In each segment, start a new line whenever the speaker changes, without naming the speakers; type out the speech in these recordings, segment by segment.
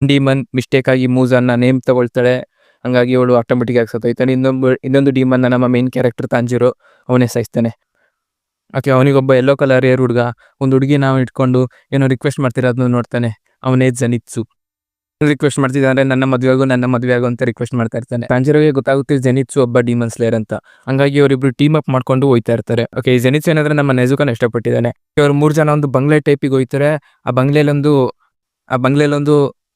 Demon mistake ಆಗಿ ಮೂಸನ್ನ name ತಗೊಳ್ತಾಳೆ. ಹಂಗಾಗಿ ಅವಳು ಆಟೋಮೆಟಿಕ್ ಆಗಿ ಸತ್ತೋಯ್ತಾನೆ. ಇನ್ನೊಂದು ಡಿಮನ್ನ ನಮ್ಮ ಮೇನ್ ಕ್ಯಾರೆಕ್ಟರ್ ತಾಂಜಿರೋ ಅವನೇ ಸಾಯಿಸ್ತಾನೆ. ಓಕೆ, ಅವನಿಗೊಬ್ಬ ಯೆಲ್ಲೋ ಕಲರ್ ಏರ್ ಹುಡುಗ, ಒಂದು ಹುಡುಗಿ ನಾವು ಇಟ್ಕೊಂಡು ಏನೋ ರಿಕ್ವೆಸ್ಟ್ ಮಾಡ್ತಿರೋದನ್ನ ನೋಡ್ತಾನೆ. ಅವನೇ ಜೆನಿತ್ಸು. ರಿಕ್ವೆಸ್ಟ್ ಮಾಡ್ತಿದ್ದಾನೆ, ನನ್ನ ಮದುವೆ ಆಗು ಅಂತ ರಿಕ್ವೆಸ್ಟ್ ಮಾಡ್ತಾ ಇರ್ತಾನೆ. ತಾಂಜಿರೋಗೆ ಗೊತ್ತಾಗುತ್ತೆ ಜೆನಿತ್ಸು ಒಬ್ಬ ಡಿಮನ್ ಸ್ಲೇಯರ್ ಅಂತ. ಹಂಗಾಗಿ ಅವರಿಬ್ರು ಟೀಮ್ ಅಪ್ ಮಾಡ್ಕೊಂಡು ಹೋಯ್ತಾ ಇರ್ತಾರೆ. ಓಕೆ, ಈ ಜೆನಿತ್ಸು ಏನಂದ್ರೆ ನಮ್ಮ ನೆಜುಕನ ಇಷ್ಟಪಟ್ಟಿದ್ದಾನೆ. ಅವ್ರು 3 ಜನ ಒಂದು ಬಂಗ್ಲೆ ಟೈಪಿಗೆ ಹೋಯ್ತಾರೆ. ಆ ಬಂಗ್ಲೆಲೊಂದು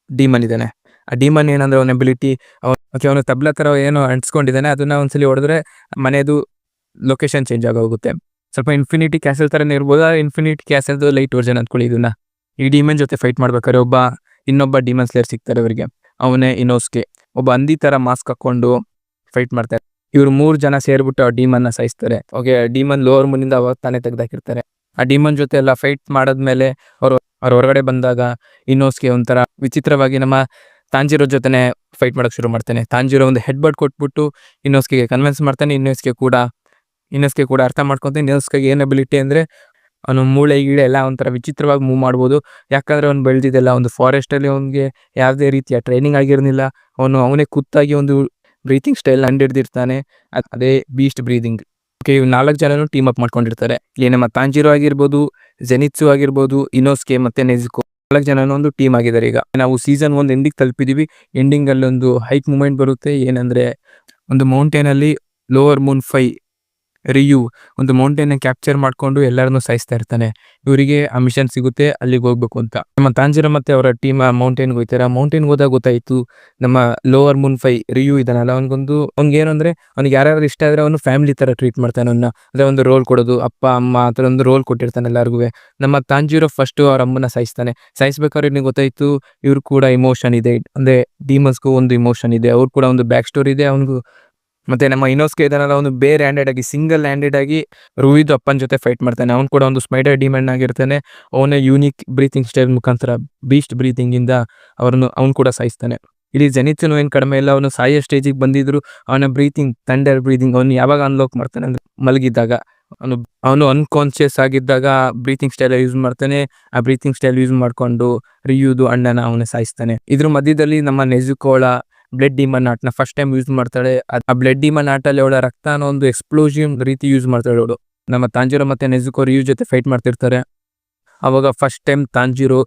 ಡಿಮನ್ ಇದ್ದಾನೆ. ಆ ಡಿಮನ್ ಏನಂದ್ರೆ ಅವನ ಎಬಿಲಿಟಿ, ಅವನು ತಬ್ಲಾ ತರ ಏನೋ ಅಂಟಿಸ್ಕೊಂಡಿದ್ದಾನೆ. ಅದನ್ನ ಒಂದ್ಸಲಿ ಹೊಡೆದ್ರೆ ಮನೆಯದು ಲೊಕೇಶನ್ ಚೇಂಜ್ ಆಗೋಗುತ್ತೆ. ಸ್ವಲ್ಪ ಇನ್ಫಿನಿಟಿ ಕ್ಯಾಸಲ್ ತರನೇ ಇರ್ಬೋದು. ಇನ್ಫಿನಿಟಿ ಕ್ಯಾಸಲ್ದು ಲೈಟ್ ವರ್ಜನ್ ಅಂದ್ಕೊಳ್ಳಿ ಇದನ್ನ. ಈ ಡಿಮನ್ ಜೊತೆ ಫೈಟ್ ಮಾಡ್ಬೇಕಾದ್ರೆ ಇನ್ನೊಬ್ಬ ಡಿಮನ್ ಸ್ಲೇಯರ್ ಸಿಗ್ತಾರೆ ಅವರಿಗೆ. ಅವನೇ ಇನೋಸ್ಕೆ. ಒಬ್ಬ ಹಂದಿ ತರ ಮಾಸ್ಕ್ ಹಾಕೊಂಡು ಫೈಟ್ ಮಾಡ್ತಾರೆ. ಇವ್ರು 3 ಜನ ಸೇರ್ಬಿಟ್ಟು ಆ ಡಿಮನ್ನ ಸಾಯಿಸ್ತಾರೆ. ಓಕೆ, ಡಿಮನ್ ಲೋವರ್ ಮೂನಿಂದ ಅವಾಗ ತಾನೇ ತೆಗ್ದಾಕಿರ್ತಾರೆ. ಆ ಡಿಮನ್ ಜೊತೆ ಎಲ್ಲ ಫೈಟ್ ಮಾಡಾದ್ಮೇಲೆ ಅವ್ರು ಹೊರಗಡೆ ಬಂದಾಗ ಇನೋಸ್ಕೆ ಒಂಥರ ವಿಚಿತ್ರವಾಗಿ ನಮ್ಮ ತಾಂಜಿರೋ ಜೊತೆನೆ ಫೈಟ್ ಮಾಡಕ್ ಶುರು ಮಾಡ್ತಾನೆ. ತಾಂಜಿರೋ ಒಂದು ಹೆಡ್ ಬಟ್ ಕೊಟ್ಬಿಟ್ಟು ಇನೋಸ್ಕೆಗೆ ಕನ್ವಿನ್ಸ್ ಮಾಡ್ತಾನೆ. ಇನೋಸ್ಕೆ ಕೂಡ ಅರ್ಥ ಮಾಡ್ಕೊಂತಾನೆ. ಇನೋಸ್ಕೆಗೆ ಏನ್ ಅಬಿಲಿಟಿ ಅಂದ್ರೆ ಅವನು ಮೂಳೆ ಗೀಳೆ ಎಲ್ಲ ಒಂಥರ ವಿಚಿತ್ರವಾಗಿ ಮೂವ್ ಮಾಡ್ಬೋದು. ಯಾಕಂದ್ರೆ ಅವ್ನು ಬೆಳೆದಿದ್ದೆಲ್ಲ ಒಂದು ಫಾರೆಸ್ಟ್ ಅಲ್ಲಿ. ಅವನಿಗೆ ಯಾವುದೇ ರೀತಿಯ ಟ್ರೈನಿಂಗ್ ಆಗಿರ್ಲಿಲ್ಲ. ಅವನೇ ಖುದ್ದಾಗಿ ಒಂದು ಬ್ರೀತಿಂಗ್ ಸ್ಟೈಲ್ ಹಿಡಿದಿರ್ತಾನೆ. ಅದೇ ಬೀಸ್ಟ್ ಬ್ರೀದಿಂಗ್. ಓಕೆ, ಇವ್ 4 ಜನನು ಟೀಮ್ ಅಪ್ ಮಾಡ್ಕೊಂಡಿರ್ತಾರೆ. ಇಲ್ಲಿ ನಮ್ಮ ತಾಂಜಿರೋ ಆಗಿರ್ಬೋದು, ಜೆನಿತ್ಸು ಆಗಿರ್ಬೋದು, ಇನೋಸ್ಕೆ ಮತ್ತೆ ನೆಜುಕೋ 4 ಜನನು ಒಂದು ಟೀಮ್ ಆಗಿದ್ದಾರೆ. ಈಗ ನಾವು ಸೀಸನ್ 1 ಎಂಡಿಂಗ್ ತಲುಪಿದೀವಿ. ಎಂಡಿಂಗ್ ಅಲ್ಲಿ ಒಂದು ಹೈಕ್ ಮೂಮೆಂಟ್ ಬರುತ್ತೆ. ಏನಂದ್ರೆ ಒಂದು ಮೌಂಟೇನ್ ಅಲ್ಲಿ ಲೋವರ್ ಮೂನ್ 5 ರಿಯು ಒಂದು ಮೌಂಟೇನ್ ಕ್ಯಾಪ್ಚರ್ ಮಾಡ್ಕೊಂಡು ಎಲ್ಲರನ್ನು ಸಾಯಿಸ್ತಾ ಇರ್ತಾನೆ. ಇವರಿಗೆ ಆ ಮಿಷನ್ ಸಿಗುತ್ತೆ, ಅಲ್ಲಿಗೆ ಹೋಗ್ಬೇಕು ಅಂತ. ನಮ್ಮ ತಾಂಜಿರೋ ಮತ್ತೆ ಅವರ ಟೀಮ್ ಆ ಮೌಂಟೇನ್ಗೆ ಹೋಗ್ತಾರೆ. ಆ ಮೌಂಟೇನ್ಗೆ ಹೋದಾಗ ಗೊತ್ತಾಯ್ತು ನಮ್ಮ ಲೋವರ್ ಮೂನ್ 5 ರಿಯು ಇದಾನಲ್ಲ, ಅವ್ನಿಗೆ ಏನಂದ್ರೆ ಅವ್ನಿಗೆ ಯಾರ್ಯಾರು ಇಷ್ಟ ಆದ್ರೆ ಅವನು ಫ್ಯಾಮಿಲಿ ತರ ಟ್ರೀಟ್ ಮಾಡ್ತಾನೆ. ಅಂದ್ರೆ ಒಂದು ರೋಲ್ ಕೊಡೋದು, ಅಪ್ಪ ಅಮ್ಮ ಆ ಥರ ಒಂದು ರೋಲ್ ಕೊಟ್ಟಿರ್ತಾನೆ ಎಲ್ಲರಿಗೂ. ನಮ್ಮ ತಾಂಜಿರೋ ಫಸ್ಟ್ ಅವ್ರ ಅಮ್ಮನ ಸಾಯಿಸ್ಬೇಕಾದ್ರೆ ನಿಮ್ಗೆ ಗೊತ್ತಾಯ್ತು ಇವ್ರು ಕೂಡ ಇಮೋಷನ್ ಇದೆ. ಅಂದ್ರೆ ಡಿಮನ್ಸ್ಗೂ ಒಂದು ಇಮೋಷನ್ ಇದೆ. ಅವ್ರು ಕೂಡ ಒಂದು ಬ್ಯಾಕ್ ಸ್ಟೋರಿ ಇದೆ ಅವ್ನಿಗೂ. ಮತ್ತೆ ನಮ್ಮ ಇನೋಸ್ಕೆ ಇದನ್ನೆಲ್ಲ ಒಂದು ಬೇರ್ ಹ್ಯಾಂಡೆಡ್ ಆಗಿ ಸಿಂಗಲ್ ಹ್ಯಾಂಡೆಡ್ ಆಗಿ ರುಯಿದು ಅಪ್ಪನ ಜೊತೆ ಫೈಟ್ ಮಾಡ್ತಾನೆ. ಅವ್ನು ಕೂಡ ಒಂದು ಸ್ಪೈಡರ್ ಡಿಮನ್ ಆಗಿರ್ತಾನೆ. ಅವನೇ ಯೂನಿಕ್ ಬ್ರೀತಿಂಗ್ ಸ್ಟೈಲ್ ಮುಖಾಂತರ ಬೀಸ್ಟ್ ಬ್ರೀತಿಂಗ್ ಇಂದ ಅವ್ನು ಕೂಡ ಸಾಯಿಸ್ತಾನೆ. ಇಲ್ಲಿ ಜೆನಿತ್ಸುನು ಏನ್ ಕಡಿಮೆ ಇಲ್ಲ. ಅವನು ಸಾಯೋ ಸ್ಟೇಜಿಗೆ ಬಂದಿದ್ರು ಅವನ ಬ್ರೀತಿಂಗ್ ಥಂಡರ್ ಬ್ರೀತಿಂಗ್ ಅವನು ಯಾವಾಗ ಅನ್ಲಾಕ್ ಮಾಡ್ತಾನೆ ಅಂದ್ರೆ ಮಲಗಿದ್ದಾಗ. ಅವನು ಅನ್ಕಾನ್ಶಿಯಸ್ ಆಗಿದ್ದಾಗ ಬ್ರೀತಿಂಗ್ ಸ್ಟೈಲ್ ಯೂಸ್ ಮಾಡ್ತಾನೆ. ಆ ಬ್ರೀತಿಂಗ್ ಸ್ಟೈಲ್ ಯೂಸ್ ಮಾಡ್ಕೊಂಡು ರಿಯುದು ಅಣ್ಣನ ಅವನೇ ಸಾಯಿಸ್ತಾನೆ. ಇದ್ರ ಮಧ್ಯದಲ್ಲಿ ನಮ್ಮ ನೆಜುಕೋಳ ಬ್ಲಡ್ ಡಿಮನ್ ಆರ್ಟ್ನ ಫಸ್ಟ್ ಟೈಮ್ ಯೂಸ್ ಮಾಡ್ತಾಳೆ. ಆ ಬ್ಲಡ್ ಡಿಮನ್ ಆರ್ಟಲ್ಲಿ ಅವಳ ರಕ್ತನ ಒಂದು ಎಕ್ಸ್ಪ್ಲೋಷನ್ ರೀತಿ ಯೂಸ್ ಮಾಡ್ತಾಳೆ ಅವಳು. ನಮ್ಮ ತಾಂಜಿರೋ ಮತ್ತೆ ನೆಜುಕೋ ರಿಯು ಜೊತೆ ಫೈಟ್ ಮಾಡ್ತಿರ್ತಾರೆ. ಅವಾಗ ಫಸ್ಟ್ ಟೈಮ್ ತಾಂಜಿರೋ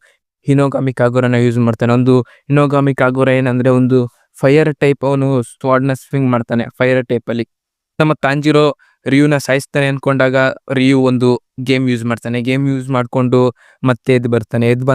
ಹಿನೋಗಾಮಿ ಕಾಗೋರನ ಯೂಸ್ ಮಾಡ್ತಾನೆ. ಒಂದು ಹಿನೋಗಾಮಿ ಕಾಗೋರ ಏನಂದ್ರೆ ಒಂದು ಫೈರ್ ಟೈಪ್. ಅವನು ಸ್ವಾಡ್ನ ಸ್ವಿಂಗ್ ಮಾಡ್ತಾನೆ ಫೈರ್ ಟೈಪ್ ಅಲ್ಲಿ. ನಮ್ಮ ತಾಂಜಿರೋ ರಿಯುನ ಸಾಯಿಸ್ತಾನೆ ಅನ್ಕೊಂಡಾಗ ರಿಯು ಒಂದು ಗೇಮ್ ಯೂಸ್ ಮಾಡ್ತಾನೆ. ಗೇಮ್ ಯೂಸ್ ಮಾಡ್ಕೊಂಡು ಮತ್ತೆ ಎದ್ದು ಬರ್ತಾನೆ. ಎದ್ದು ಬಂದ